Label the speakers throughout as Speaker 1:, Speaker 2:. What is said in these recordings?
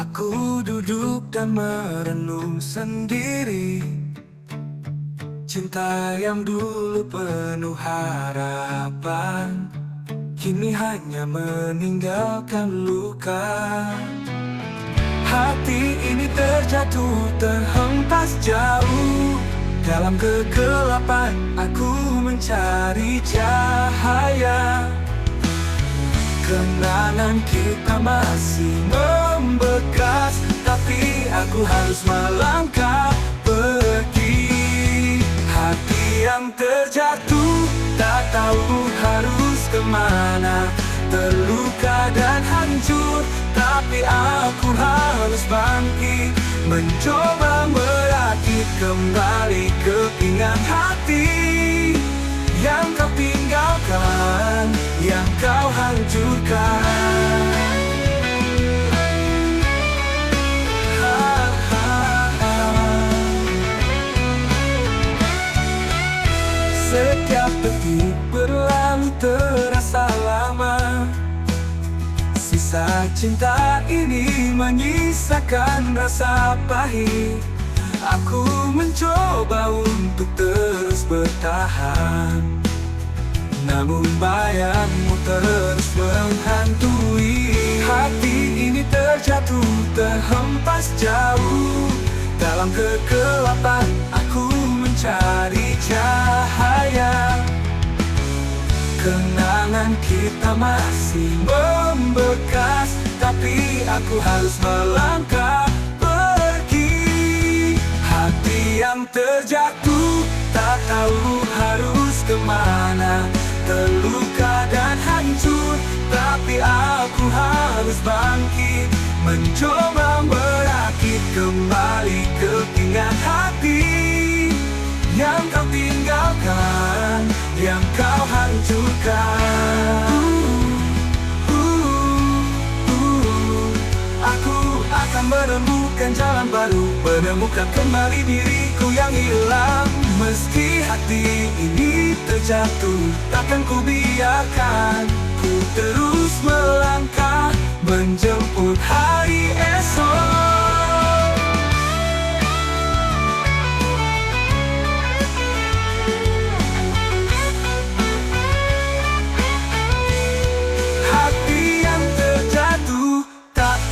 Speaker 1: Aku duduk dan merenung sendiri. Cinta yang dulu penuh harapan kini hanya meninggalkan luka. Hati ini terjatuh, terhempas jauh. Dalam kegelapan aku mencari cahaya. Kenangan kita masih membekas, tapi aku harus melangkah pergi. Hati yang terjatuh, tak tahu harus kemana. Terluka dan hancur, tapi aku harus bangkit. Mencoba merakit kembali kepingan hati yang kau tinggalkan, yang kau hancurkan. Setiap detik berlalu terasa lama. Sisa cinta ini menyisakan rasa pahit. Aku mencoba untuk terus bertahan, namun bayangmu terus menghantui. Hati ini terjatuh, terhempas jauh. Dalam kegelapan aku mencari cahaya. Kenangan kita masih membekas, tapi aku harus melangkah pergi. Hati yang terjatuh, tak tahu harus kemana. Terluka dan hancur, tapi aku harus bangkit. Mencoba merakit kembali kepingan hati yang kau tinggalkan, yang kau hancurkan. Aku akan menemukan jalan baru, menemukan kembali diriku yang hilang. Meski hati ini terjatuh, takkan ku biarkan. Ku terus melangkah, menjemput hari esok.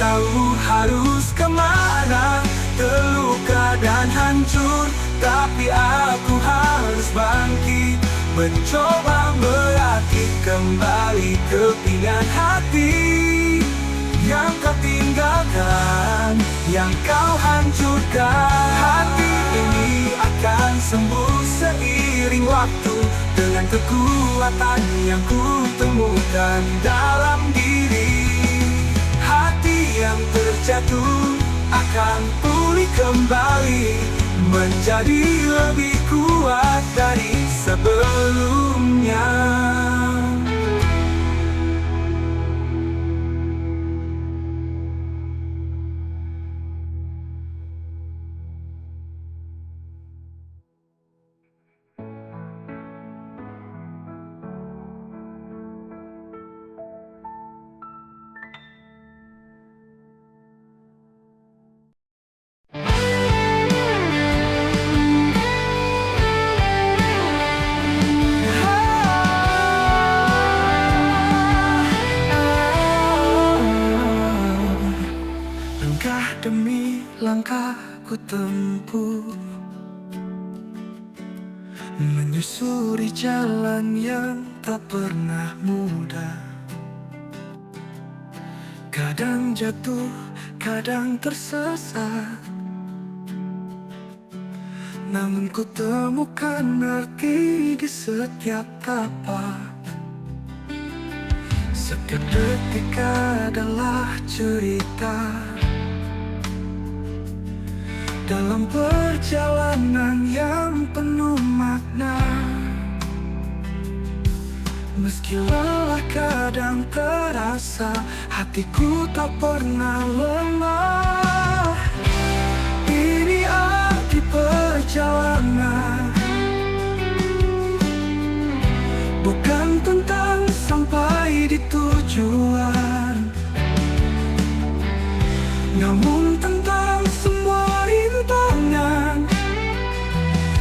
Speaker 1: Tahu harus kemana. Terluka dan hancur, tapi aku harus bangkit. Mencoba merakit kembali kepingan hati yang kau tinggalkan, yang kau hancurkan. Hati ini akan sembuh seiring waktu, dengan kekuatan yang ku temukan dalam diri. Hati yang terjatuh akan pulih kembali, menjadi lebih kuat dari sebelumnya. Demi langkah ku tempuh, menyusuri jalan yang tak pernah mudah. Kadang jatuh, kadang tersesat, namun ku temukan arti di setiap tapak. Setiap detik adalah cerita dalam perjalanan yang penuh makna. Meski lelah kadang terasa, hatiku tak pernah lemah. Ini arti perjalanan, bukan tentang sampai di tujuan, Namun tentang semua rintangan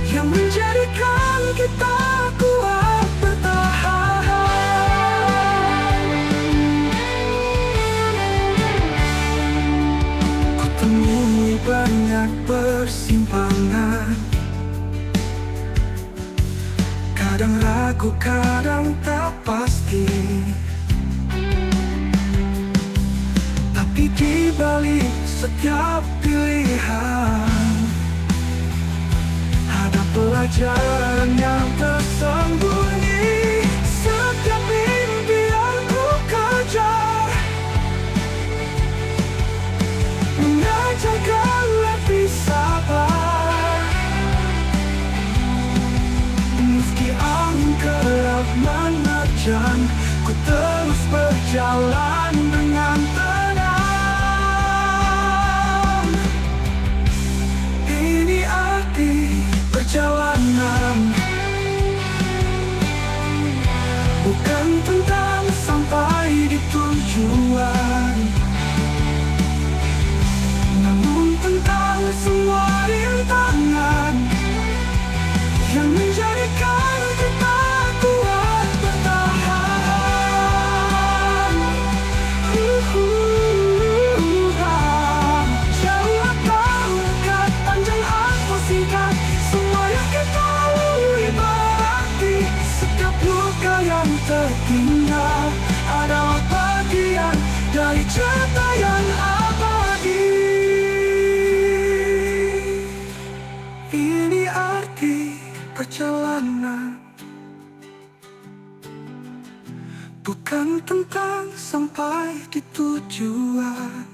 Speaker 1: yang menjadikan kita kuat bertahan. Ku temui banyak persimpangan, kadang ragu, kadang tak pasti. Tapi di balik setiap pilihan ada pelajaran yang tersembunyi. Setiap mimpi yang ku kejar mengajarkan lebih sabar. Meski angin kerap menerjang, ku terus berjalan dengan tenang. Ini arti perjalanan, bukan tentang sampai di tujuan, namun tentang semua rintangan yang menjadikan kita kuat bertahan. Jauh atau dekat, panjang atau singkat, semua yang kita lalui berarti. Setiap luka yang tertinggal adalah bagian dari cerita yang abadi. Ini arti perjalanan, bukan tentang sampai di tujuan,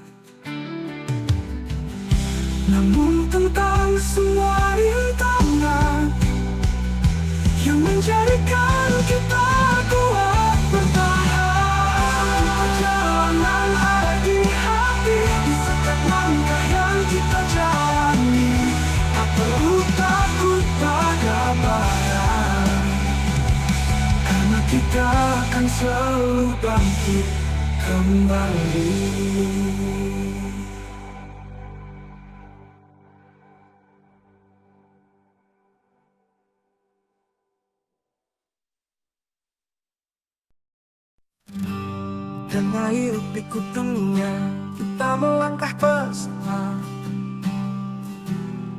Speaker 1: namun tentang semua rintangan yang menjadikan kita kuat bertahan. Perjalanan ada di hati, di setiap langkah yang kita jalani. Tak perlu takut pada badai, karena kita akan selalu bangkit kembali. Dan air pikutnya kita melangkah bersama,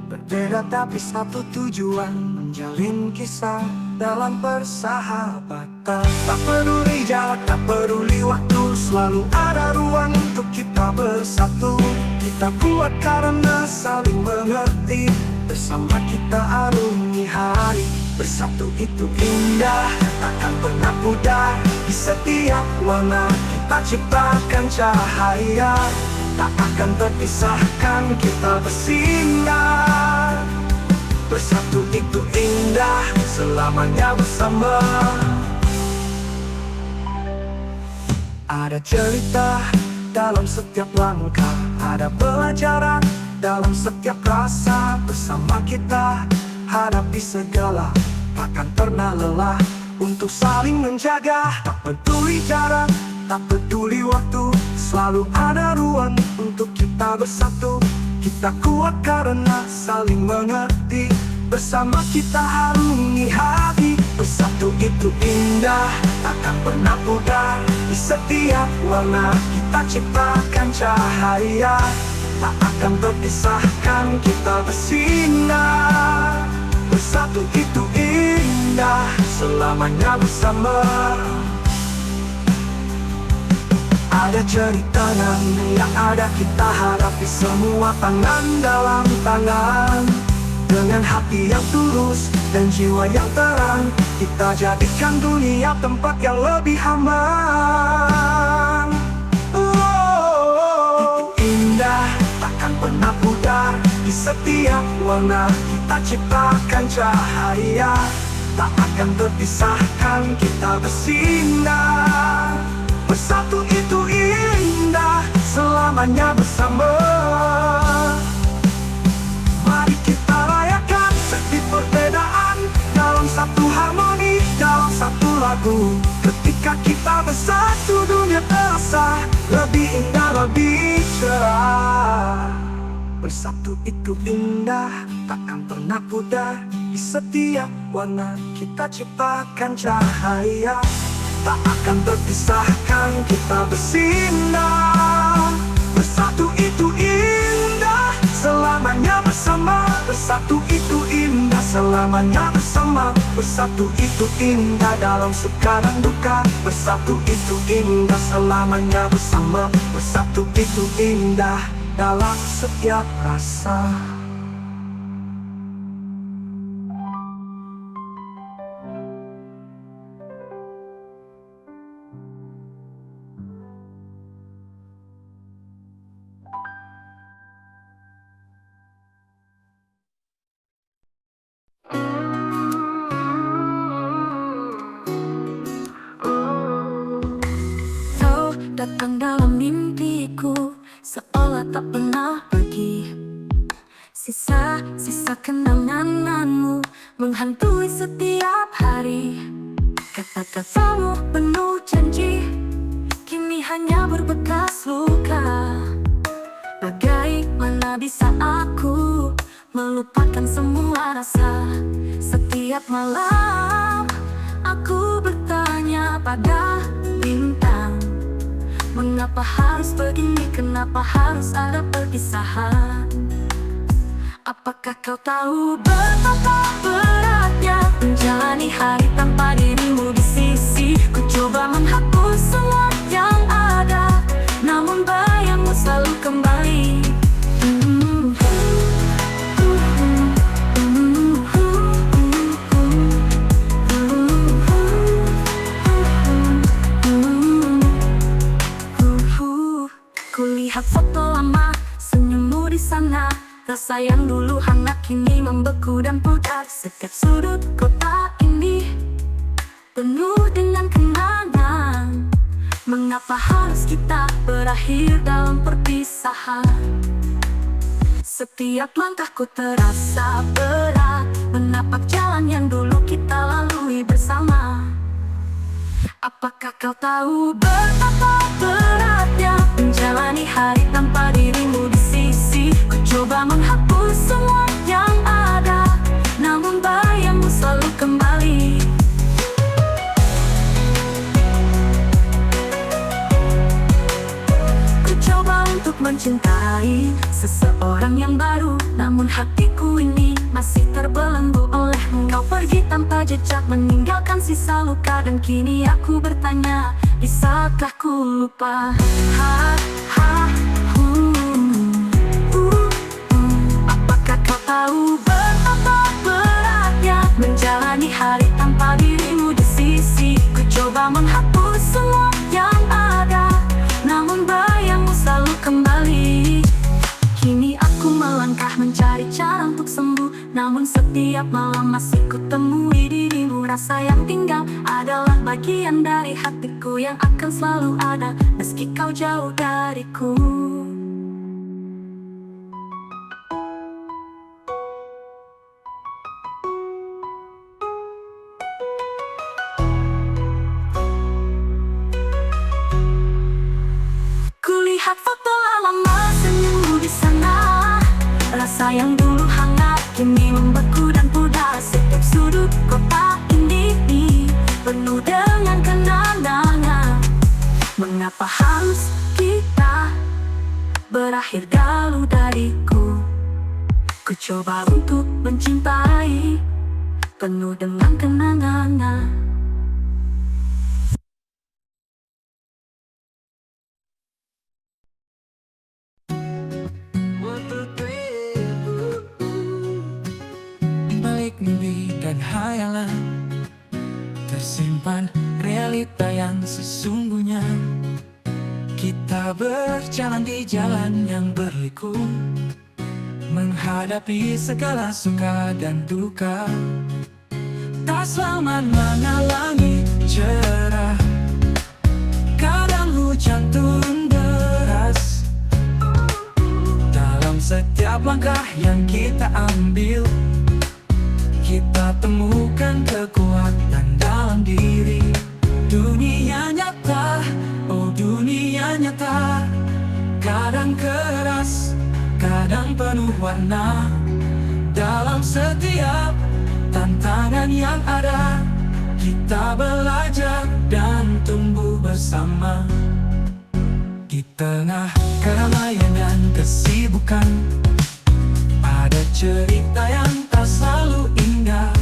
Speaker 1: berbeda tapi satu tujuan, menjalin kisah dalam persahabatan. Tak peduli jarak, tak peduli waktu, selalu ada ruang untuk kita bersatu. Kita kuat karena saling mengerti, bersama kita arungi hari. Bersatu itu indah, takkan pernah pudar. Di setiap warna kita ciptakan cahaya, tak akan terpisahkan, kita bersinar. Bersatu itu indah, selamanya bersama. Ada cerita dalam setiap langkah, ada pelajaran dalam setiap rasa. Bersama kita hadapi segala, takkan pernah lelah untuk saling menjaga. Tak peduli jarak, tak peduli waktu, selalu ada ruang untuk kita bersatu. Kita kuat karena saling mengerti, bersama kita harungi hati. Bersatu itu indah, takkan pernah pudar. Di setiap warna kita ciptakan cahaya, tak akan terpisahkan, kita bersinar. Bersatu itu indah, selamanya bersama. Ada cerita yang ada kita hadapi semua tangan dalam tangan. Dengan hati yang tulus dan jiwa yang terang, kita jadikan dunia tempat yang lebih aman. Oh, indah, takkan pernah pudar. Di setiap warna kita ciptakan cahaya, tak akan terpisahkan, kita bersinar. Bersatu itu indah, selamanya bersama. Mari kita rayakan setiap perbedaan dalam satu harmoni, dalam satu lagu. Ketika kita bersatu, dunia terasa lebih indah, lebih cerah. Bersatu itu indah, takkan pernah pudar. Di setiap warna kita ciptakan cahaya, tak akan terpisahkan kita bersinar. Bersatu itu indah, selamanya bersama. Bersatu itu indah, selamanya bersama. Bersatu itu indah dalam suka dan duka. Bersatu itu indah, selamanya bersama. Bersatu itu indah dalam setiap rasa.
Speaker 2: Kau datang dalam mimpiku, seolah tak pernah pergi. Sisa-sisa kenanganmu menghantui setiap hari. Kata-katamu penuh janji, kini hanya berbekas luka. Bagaimana bisa aku melupakan semua rasa? Setiap malam aku bertanya pada bintang, mengapa harus begini, kenapa harus ada perpisahan? Apakah kau tahu betapa beratnya menjalani hari tanpa dirimu di sisi? Ku coba menghapus semua yang ada, namun bayangmu selalu kembali. Kulihat foto lama, senyummu di sana. Rasa yang dulu hangat kini membeku dan pudar. Setiap sudut kota ini penuh dengan kenangan. Mengapa harus kita berakhir dalam perpisahan? Setiap langkahku terasa berat, menapak jalan yang dulu kita lalui bersama. Apakah kau tahu betapa beratnya menjalani hari tanpa dirimu di sisi? Ku coba menghapus semua yang ada, namun bayangmu selalu kembali. Ku coba untuk mencintai seseorang yang baru, namun hatiku ini masih terbelenggu olehmu. Kau pergi tanpa jejak, meninggalkan sisa luka. Dan kini aku bertanya, bisakah ku lupa? Apakah kau tahu betapa beratnya menjalani hari tanpa dirimu di sisi? Ku coba menghapus semua yang ada, namun bayangmu selalu kembali. Kini aku melangkah mencari cara untuk sembuh, namun setiap malam masih kutemui dirimu. Rasa yang tinggal adalah bagian dari hatiku yang akan selalu ada meski kau jauh dariku. Kulihat foto lama, senyummu di sana. Rasa yang dulu hangat kini membeku dan pudar. Setiap sudut kota ini penuh dengan kenangan. Mengapa harus kita berakhir jauh dariku? Ku coba untuk mencintai penuh dengan kenangan.
Speaker 3: Mimpi dan hayalan tersimpan realita yang sesungguhnya. Kita berjalan di jalan yang berliku, menghadapi segala suka dan duka. Tak selamanya langit cerah, kadang hujan turun deras. Dalam setiap langkah yang kita ambil, kita temukan kekuatan dalam diri. Dunia nyata, oh dunia nyata, keras, kadang penuh warna. Dalam setiap tantangan yang ada, kita belajar dan tumbuh bersama. Di tengah keramaian dan kesibukan, ada cerita yang tak selalu indah.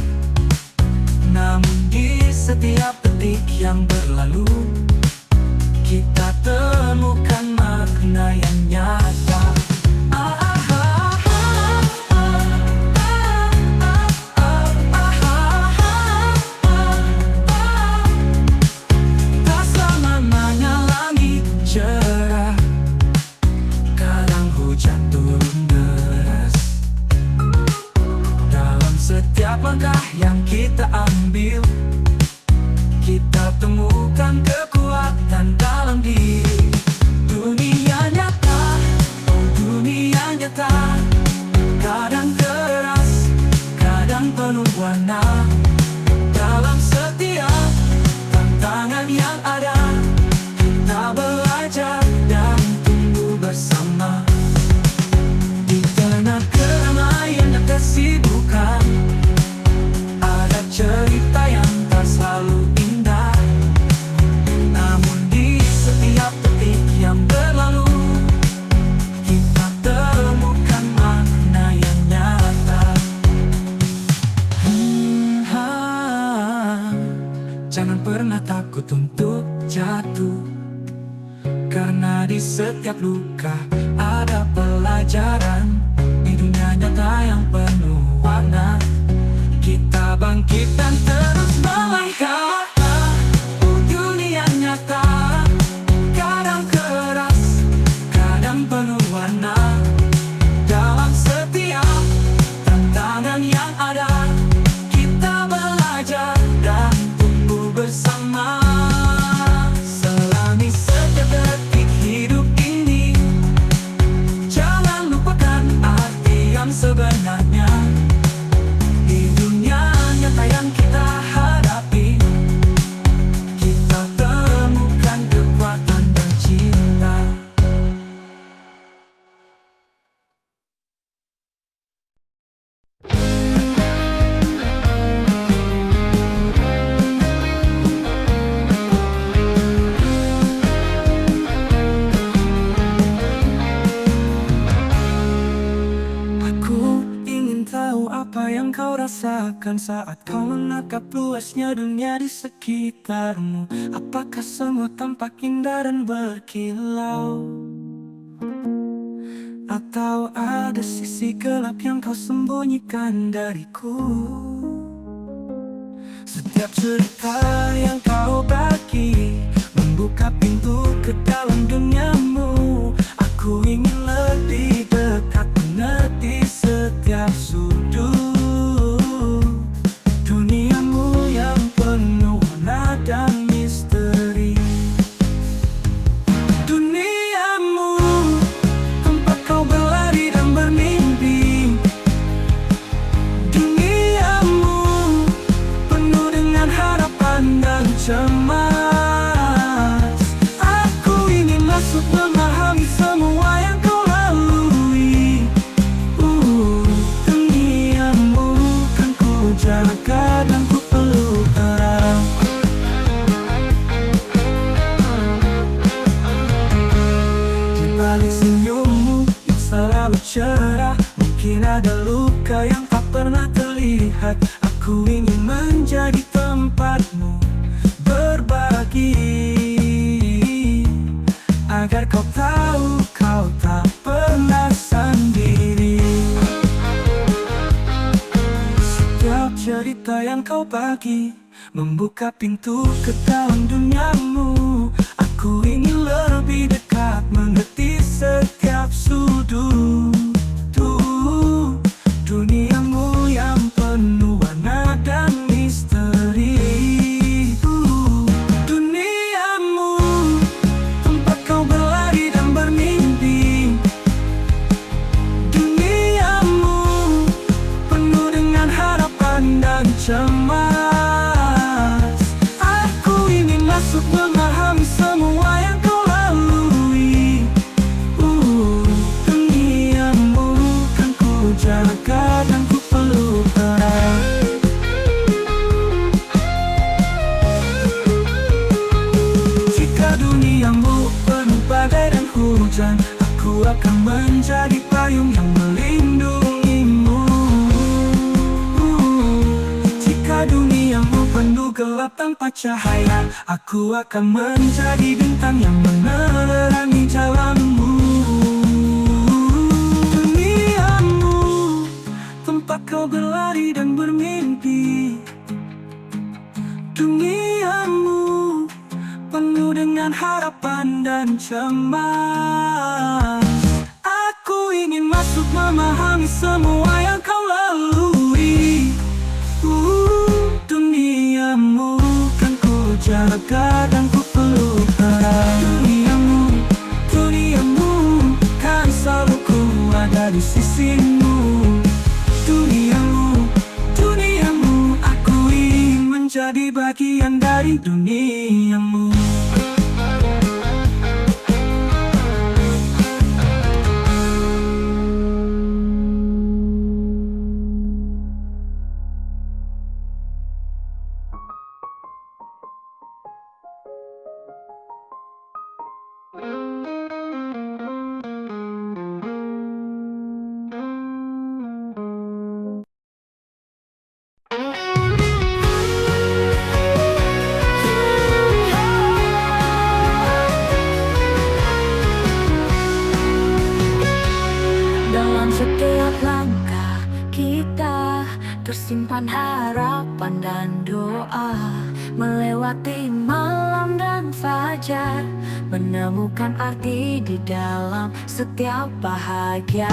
Speaker 3: Namun di setiap detik yang berlalu, kita temukan makna yang nyata. Tak selamanya langit cerah, kadang hujan turun deras. Dalam setiap langkah yang kita ambil, kita temukan kekuatan dalam diri. Dunia nyata, oh dunia nyata, kadang keras, kadang penuh warna. Dalam setiap tantangan yang ada, kita belajar dan tumbuh bersama. Di tengah keramaian dan kesibukan, ada cerita yang tak selalu indah. Namun di setiap detik yang berlalu, kita temukan makna yang nyata. Jangan pernah takut untuk jatuh, karena di setiap luka ada pelajaran. Di dunia nyata yang penuh warna, kita bangkit dan terus melangkah. Oh dunia nyata, kadang keras, kadang penuh warna. Dalam setiap tantangan yang ada, kita belajar dan tumbuh bersama. Selami setiap detik hidup ini, jangan lupakan arti yang sebenarnya. Di dunia nyata yang kita hadapi, kita temukan kekuatan dan cinta. Aku ingin tahu apa yang kau rasakan saat kau menatap luasnya dunia di sekitarmu. Apakah semua tampak indah dan berkilau, atau ada sisi gelap yang kau sembunyikan dariku? Setiap cerita yang kau bagi membuka pintu ke dalam duniamu. Aku ingin lebih dekat, mengerti setiap sudut duniamu yang penuh warna dan misteri. Duniamu, tempat kau berlari dan bermimpi. Duniamu, penuh dengan harapan dan cemas. Aku ingin masuk memahami semua yang kau lalui. Duniamu kan ku jaga dan ku peluk erat. Di balik senyummu yang selalu cerah, mungkin ada luka yang tak pernah terlihat. Aku ingin menjadi tempatmu berbagi, agar kau tahu kau tak pernah sendiri. Setiap cerita yang kau bagi membuka pintu ke dalam duniamu. Aku ingin lebih dekat, mengerti setiap sudut duniamu yang penuh warna dan misteri. Duniamu, tempat kau berlari dan bermimpi. Duniamu, penuh dengan harapan dan cemas. Aku ingin masuk memahami semua yang kau lalui. menjadi payung yang melindungimu. Jika duniamu penuh gelap tanpa cahaya, aku akan menjadi bintang yang menerangi jalanmu. Duniamu, tempat kau berlari dan bermimpi. Duniamu, penuh dengan harapan dan cemas. Aku ingin masuk memahami semua yang kau lalui. Duniamu kan ku jaga dan ku peluk erat. Duniamu, duniamu kan selalu ku ada di sisimu. Duniamu, duniamu, aku ingin menjadi bagian dari duniamu.
Speaker 2: Dalam setiap langkah kita tersimpan harapan dan doa. Melewati malam dan fajar, menemukan arti di dalam setiap bahagia.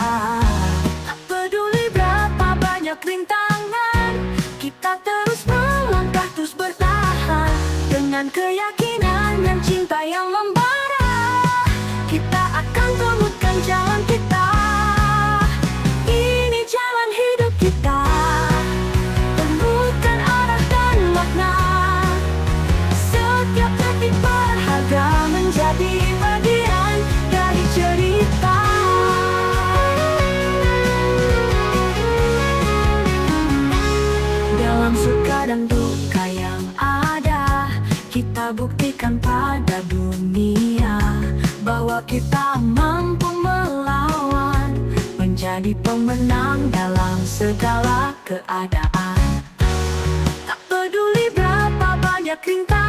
Speaker 2: Tak peduli berapa banyak rintangan, kita terus melangkah, terus bertahan. Dengan keyakinan dan cinta yang membara, kita akan temukan jalan kita. Ini jalan hidup kita, temukan arah dan makna. Setiap detik berharga menjadi bagian dari cerita. Dalam suka dan duka yang ada, kita buktikan pada dunia bahwa kita mampu melawan, menjadi pemenang dalam segala keadaan. Tak peduli berapa banyak rintangan,